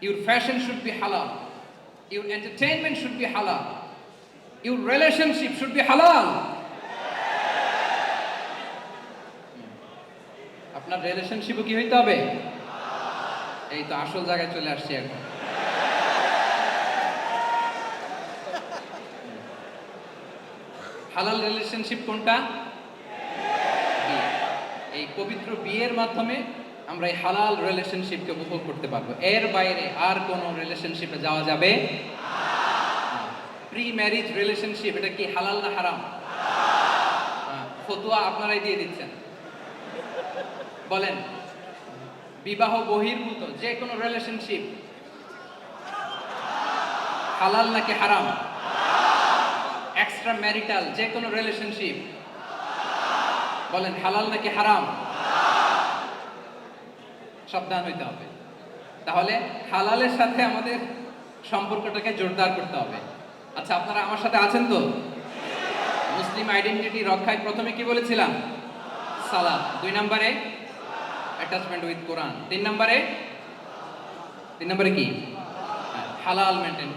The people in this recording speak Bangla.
Your fashion should be halal. Your entertainment should be halal. Your relationship should be halal. আপনার রিলেশনশিপও কি হইতে হবে? এই তো আসল জায়গায় চলে আসছি এখন। হালাল রিলেশনশিপ কোনটা? বিয়ে। এই পবিত্র বিয়ের মাধ্যমে আমরা এই হালাল রিলেশনশিপকে উপভোগ করতে পারবো। এর বাইরে আর কোনো রিলেশনশিপে যাওয়া যাবে না। প্রি ম্যারিজ রিলেশনশিপ এটা কি হালাল না হারাম? ফতোয়া আপনারাই দিয়ে দিচ্ছেন। বলেন, বিবাহ বহির্ভূত যে কোনো রিলেশনশিপ হালাল নাকি হারাম? এক্সট্রা ম্যারিটাল যে কোনো রিলেশনশিপ বলেন হালাল নাকি হারাম? সাবধান হইতে হবে। তাহলে হালালের সাথে আমাদের সম্পর্কটাকে জোরদার করতে হবে। আচ্ছা, আপনারা আমার সাথে আছেন তো? মুসলিম আইডেন্টিটি রক্ষায় প্রথমে কি বলেছিলাম? সালাত। 2 নম্বরে অ্যাটাচমেন্ট উইথ কোরআন। 3 নম্বরে কি? হালাল মেনটেন